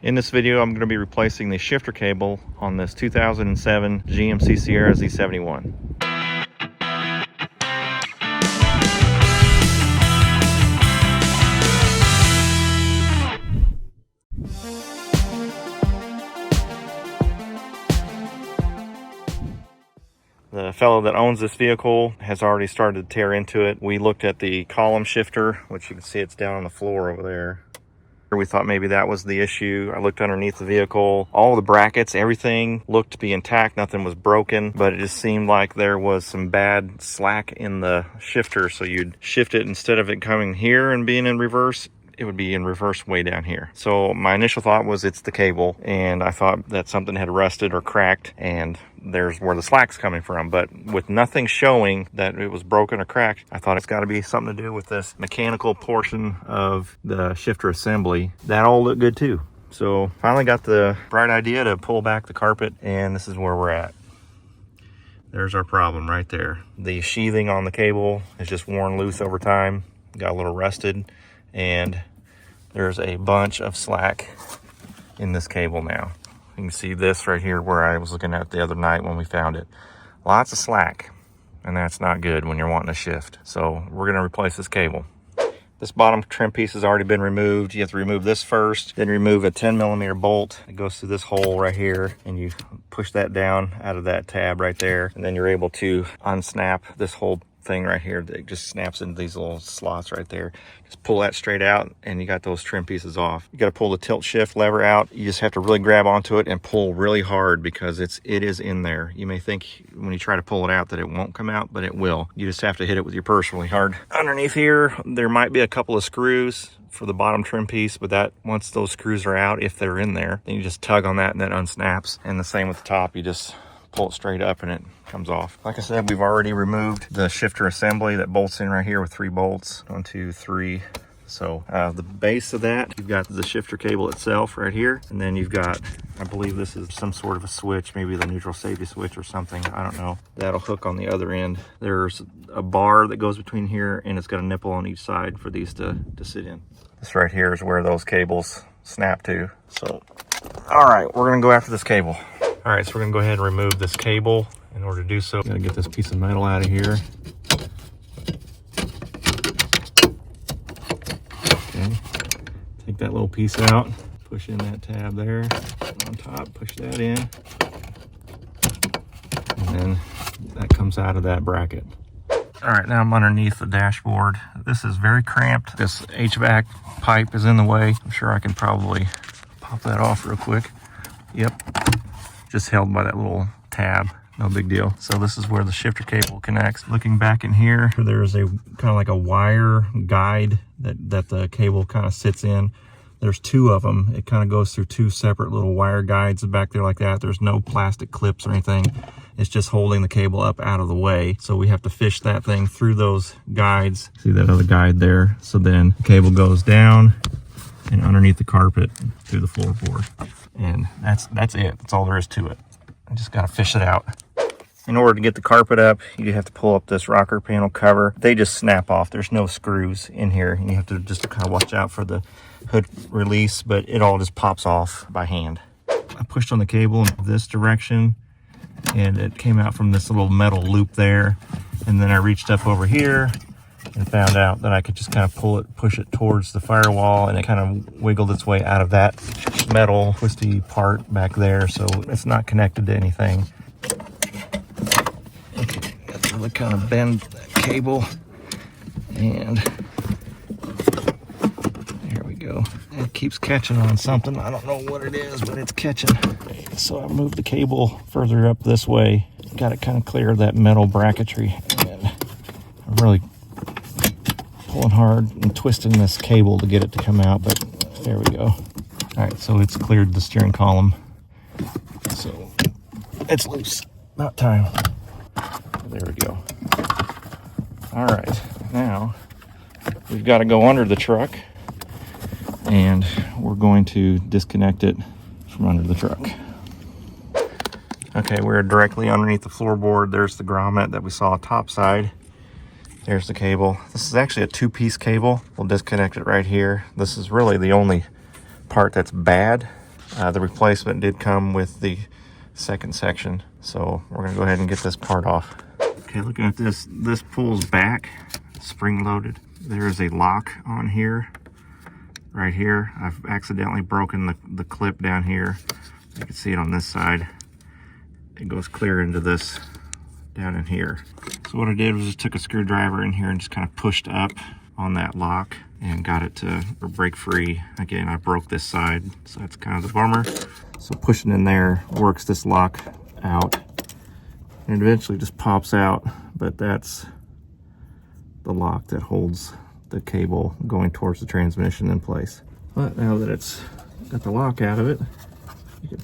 In this video, I'm going to be replacing the shifter cable on this 2007 GMC Sierra Z71. The fellow that owns this vehicle has already started to tear into it. We looked at the column shifter, which you can see it's down on the floor over there. We thought maybe that was the issue. I looked underneath the vehicle. All the brackets, everything looked to be intact. Nothing was broken, but it just seemed like there was some bad slack in the shifter. So you'd shift it, instead of it coming here and being in reverse, it would be in reverse way down here. So my initial thought was it's the cable, and I thought that something had rusted or cracked, and there's where the slack's coming from. But with nothing showing that it was broken or cracked, I thought it's got to be something to do with this mechanical portion of the shifter assembly. That all looked good too. So finally got the bright idea to pull back the carpet, and this is where we're at. There's our problem right there. The sheathing on the cable is just worn loose over time, got a little rusted, and there's a bunch of slack in this cable now. You can see this right here where I was looking at the other night when we found it. Lots of slack, and that's not good when you're wanting to shift. So we're going to replace this cable. This bottom trim piece has already been removed. You have to remove this first, then remove a 10mm bolt. It goes through this hole right here, and you push that down out of that tab right there, and then you're able to unsnap this whole thing right here that just snaps into these little slots right there. Just pull that straight out, and you got those trim pieces off. You got to pull the tilt shift lever out. You just have to really grab onto it and pull really hard, because it is in there. You may think when you try to pull it out that it won't come out, but it will. You just have to hit it with your purse really hard. Underneath here, there might be a couple of screws for the bottom trim piece, but that, once those screws are out, if they're in there, then you just tug on that and that unsnaps. And the same with the top. You just pull it straight up and it comes off. Like I said, we've already removed the shifter assembly that bolts in right here with 3 bolts. 1, 2, 3. So the base of that, you've got the shifter cable itself right here, and then you've got, I believe this is some sort of a switch, maybe the neutral safety switch or something, I don't know. That'll hook on the other end. There's a bar that goes between here, and it's got a nipple on each side for these to sit in. This right here is where those cables snap to. So, all right, we're gonna go after this cable. All right, so we're gonna go ahead and remove this cable. In order to do so, gotta get this piece of metal out of here. Okay, take that little piece out, push in that tab there, on top, push that in, and then that comes out of that bracket. All right, now I'm underneath the dashboard. This is very cramped. This HVAC pipe is in the way. I'm sure I can probably pop that off real quick. Yep, just held by that little tab. No big deal. So this is where the shifter cable connects. Looking back in here, there's a kind of like a wire guide that the cable kind of sits in. There's 2 of them. It kind of goes through 2 separate little wire guides back there like that. There's no plastic clips or anything. It's just holding the cable up out of the way. So we have to fish that thing through those guides. See that other guide there? So then the cable goes down and underneath the carpet through the floorboard. And that's it. That's all there is to it. I just gotta fish it out. In order to get the carpet up, you have to pull up this rocker panel cover. They just snap off. There's no screws in here, and you have to just kind of watch out for the hood release, but it all just pops off by hand. I pushed on the cable in this direction, and it came out from this little metal loop there. And then I reached up over here and found out that I could just kind of push it towards the firewall, and it kind of wiggled its way out of that metal twisty part back there, so it's not connected to anything. Okay, got to really kind of bend that cable, and there we go. It keeps catching on something. I don't know what it is, but it's catching. So I moved the cable further up this way, got it kind of clear of that metal bracketry, and I'm really pulling hard and twisting this cable to get it to come out, but there we go. All right, so it's cleared the steering column. So it's loose, about time. There we go. All right, now we've got to go under the truck, and we're going to disconnect it from under the truck. Okay, we're directly underneath the floorboard. There's the grommet that we saw top side. There's the cable. This is actually a 2-piece cable. We'll disconnect it right here. This is really the only part that's bad. The replacement did come with the second section, so we're gonna go ahead and get this part off. Okay, looking at this, this pulls back, spring loaded. There is a lock on here, right here. I've accidentally broken the clip down here. You can see it on this side. It goes clear into this down in here. So what I did was just took a screwdriver in here and just kind of pushed up on that lock and got it to break free. Again, I broke this side, so that's kind of the bummer. So pushing in there works this lock out, and it eventually just pops out, but that's the lock that holds the cable going towards the transmission in place. But now that it's got the lock out of it, you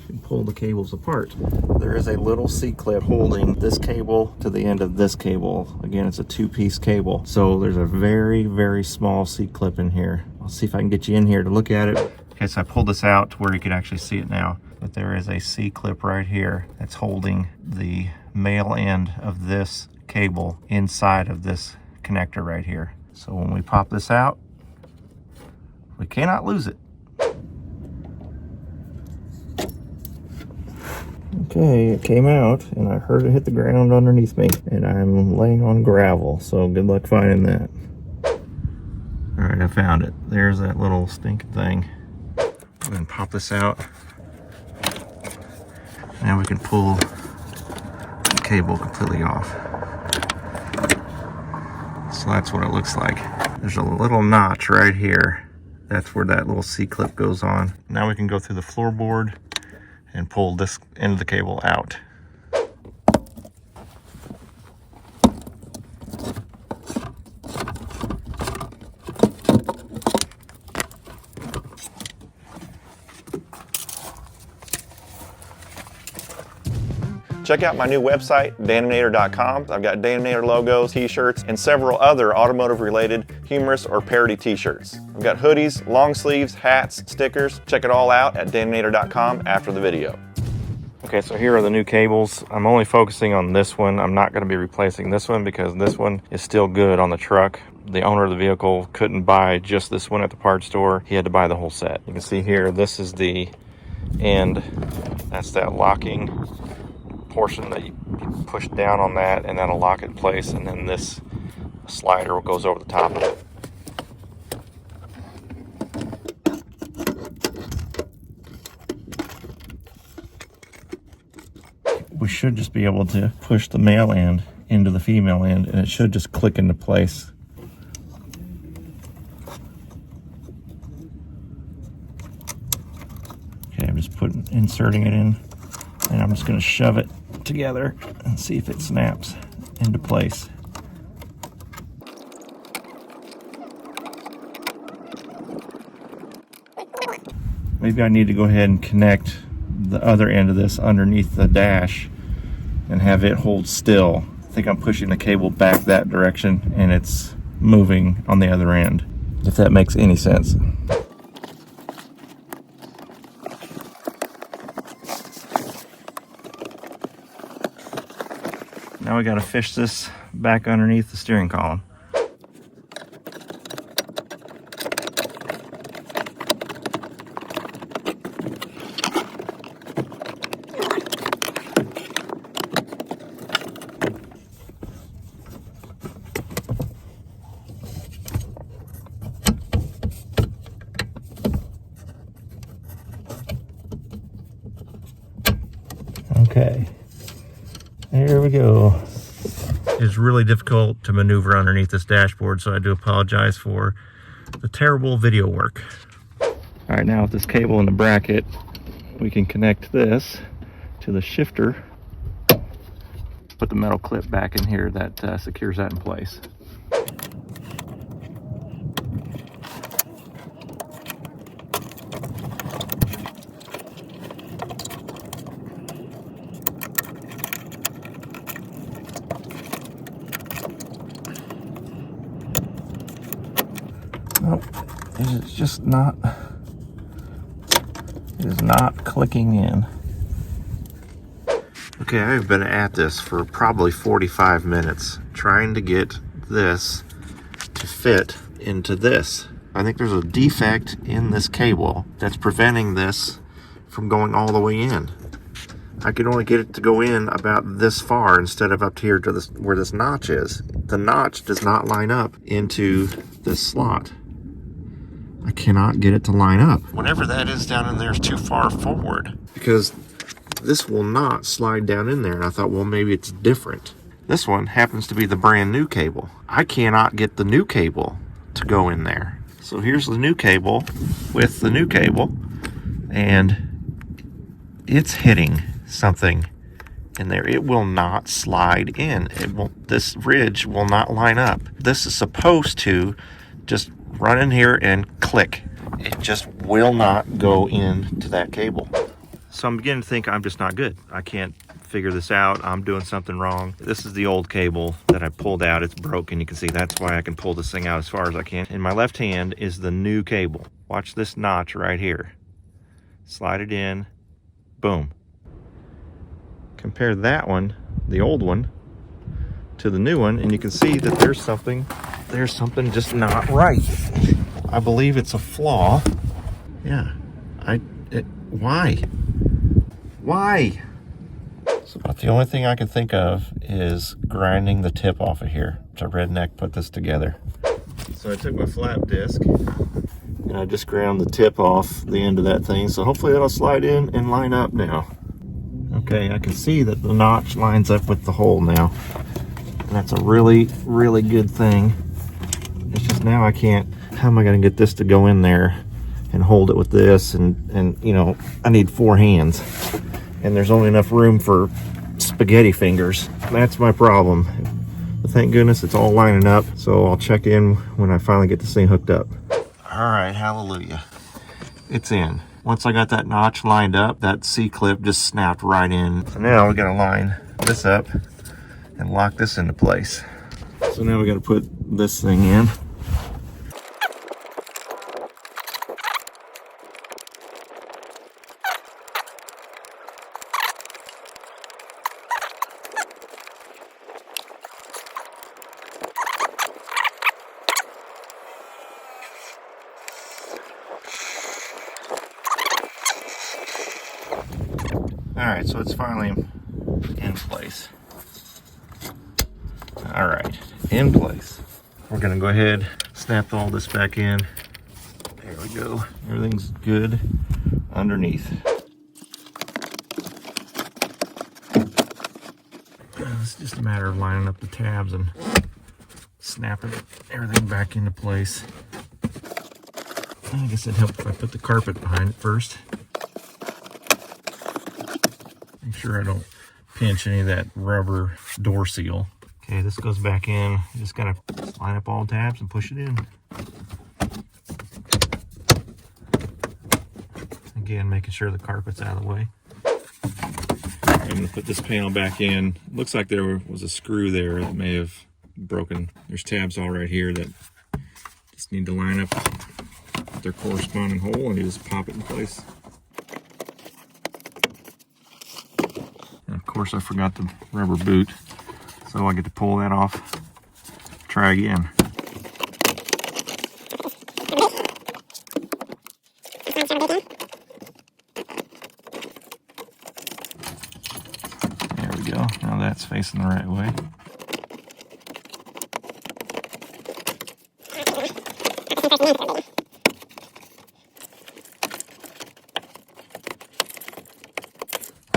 can pull the cables apart. There is a little C-clip holding this cable to the end of this cable. Again, it's a two-piece cable. So there's a very, very small C-clip in here. I'll see if I can get you in here to look at it. Okay, so I pulled this out to where you could actually see it now. But there is a C-clip right here that's holding the male end of this cable inside of this connector right here. So when we pop this out, we cannot lose it. Okay, it came out and I heard it hit the ground underneath me, and I'm laying on gravel, so good luck finding that. All right, I found it. There's that little stinking thing. And then pop this out. Now we can pull the cable completely off. So that's what it looks like. There's a little notch right here. That's where that little C-clip goes on. Now we can go through the floorboard and pull this end of the cable out. Check out my new website, Danimator.com. I've got Danimator logos, t-shirts, and several other automotive-related humorous or parody t-shirts. I've got hoodies, long sleeves, hats, stickers. Check it all out at Danimator.com after the video. Okay, so here are the new cables. I'm only focusing on this one. I'm not going to be replacing this one because this one is still good on the truck. The owner of the vehicle couldn't buy just this one at the parts store. He had to buy the whole set. You can see here, this is the end. That's that locking portion that you push down on that, and that'll lock it in place, and then this slider goes over the top of it. We should just be able to push the male end into the female end, and it should just click into place. Okay, I'm just inserting it in, and I'm just going to shove it together and see if it snaps into place. Maybe I need to go ahead and connect the other end of this underneath the dash and have it hold still. I think I'm pushing the cable back that direction and it's moving on the other end, if that makes any sense. Now we got to fish this back underneath the steering column. Okay, there we go. It's really difficult to maneuver underneath this dashboard, so I do apologize for the terrible video work. All right, now with this cable in the bracket, we can connect this to the shifter. Put the metal clip back in here that secures that in place. Nope, it is just not, it is not clicking in. Okay, I've been at this for probably 45 minutes trying to get this to fit into this. I think there's a defect in this cable that's preventing this from going all the way in. I can only get it to go in about this far instead of up here to this where this notch is. The notch does not line up into this slot. I cannot get it to line up. Whatever that is down in there is too far forward because this will not slide down in there. And I thought, well, maybe it's different. This one happens to be the brand new cable. I cannot get the new cable to go in there. So here's the new cable with the new cable, and it's hitting something in there. It will not slide in. This ridge will not line up. This is supposed to just run in here and click. It just will not go into that cable. So I'm beginning to think I'm just not good. I can't figure this out. I'm doing something wrong. This is the old cable that I pulled out. It's broken. You can see that's why I can pull this thing out as far as I can. In my left hand is the new cable. Watch this notch right here. Slide it in. Boom. Compare that one, the old one, to the new one, and you can see that there's something just not right. I believe it's a flaw. Yeah. Why? Why? So about the only thing I can think of is grinding the tip off of here. So Redneck put this together. So I took my flap disc and I just ground the tip off the end of that thing. So hopefully that'll slide in and line up now. Okay, I can see that the notch lines up with the hole now. And that's a really, really good thing. It's just now I can't, how am I gonna get this to go in there and hold it with this? And you know, I need 4 hands. And there's only enough room for spaghetti fingers. That's my problem. But thank goodness it's all lining up. So I'll check in when I finally get this thing hooked up. All right, hallelujah. It's in. Once I got that notch lined up, that C-clip just snapped right in. So now we gotta line this up and lock this into place. So now we gotta put this thing in. All right, so it's finally in place. All right, in place. We're gonna go ahead, snap all this back in. There we go. Everything's good underneath. It's just a matter of lining up the tabs and snapping everything back into place. I guess it'd help if I put the carpet behind it first. Make sure I don't pinch any of that rubber door seal. Okay, this goes back in. You just gotta line up all tabs and push it in. Again, making sure the carpet's out of the way. I'm gonna put this panel back in. Looks like there was a screw there that may have broken. There's tabs all right here that just need to line up their corresponding hole, and you just pop it in place. And of course I forgot the rubber boot, so I get to pull that off, try again. There we go, now that's facing the right way.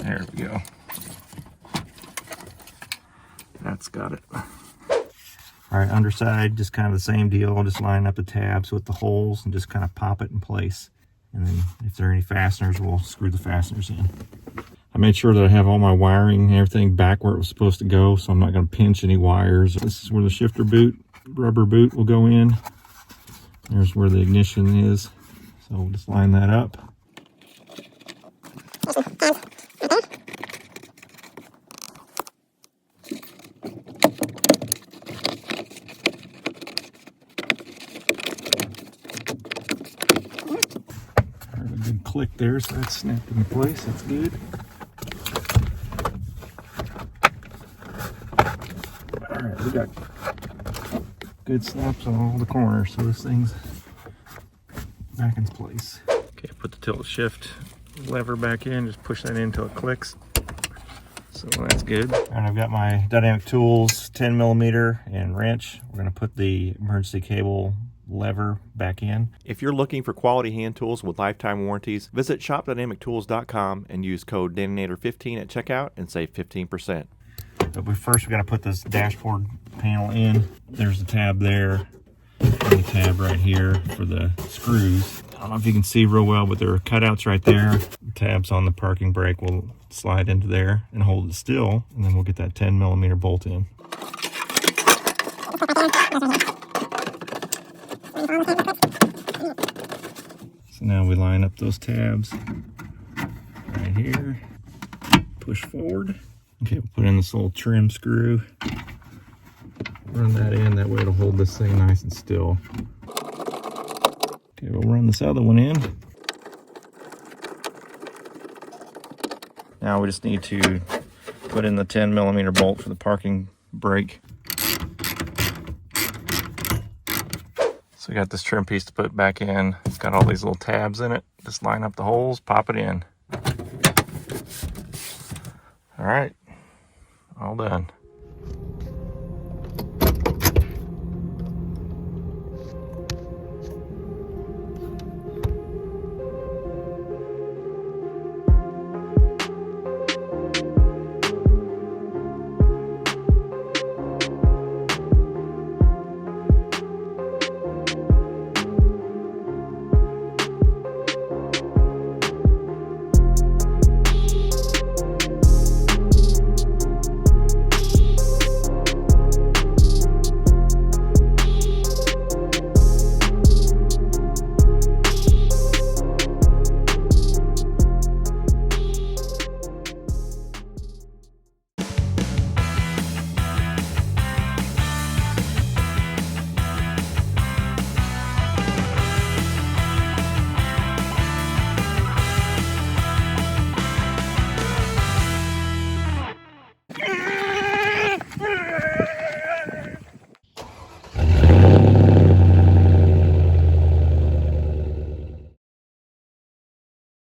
There we go. That's got it. All right, underside, just kind of the same deal. I'll just line up the tabs with the holes and just kind of pop it in place. And then if there are any fasteners, we'll screw the fasteners in. I made sure that I have all my wiring and everything back where it was supposed to go, so I'm not going to pinch any wires. This is where the shifter boot, rubber boot will go in. There's where the ignition is. So we'll just line that up. There's a good click there, so that's snapped into place. That's good. All right, we got good snaps on all the corners, so this thing's back in place. Okay, put the tilt shift lever back in, just push that in until it clicks. So that's good. And I've got my Dynamic Tools 10mm and wrench. We're gonna put the emergency cable lever back in. If you're looking for quality hand tools with lifetime warranties, visit shopdynamictools.com and use code DANINATOR15 at checkout and save 15%. But first we gotta put this dashboard panel in. There's the tab there, and the tab right here for the screws. I don't know if you can see real well, but there are cutouts right there. The tabs on the parking brake will slide into there and hold it still, and then we'll get that 10mm bolt in. So now we line up those tabs right here, push forward. Okay, we'll put in this little trim screw, run that in, that way it'll hold this thing nice and still. Okay, we'll run this other one in. Now we just need to put in the 10mm bolt for the parking brake. So we got this trim piece to put back in. It's got all these little tabs in it. Just line up the holes, pop it in. All right, all done.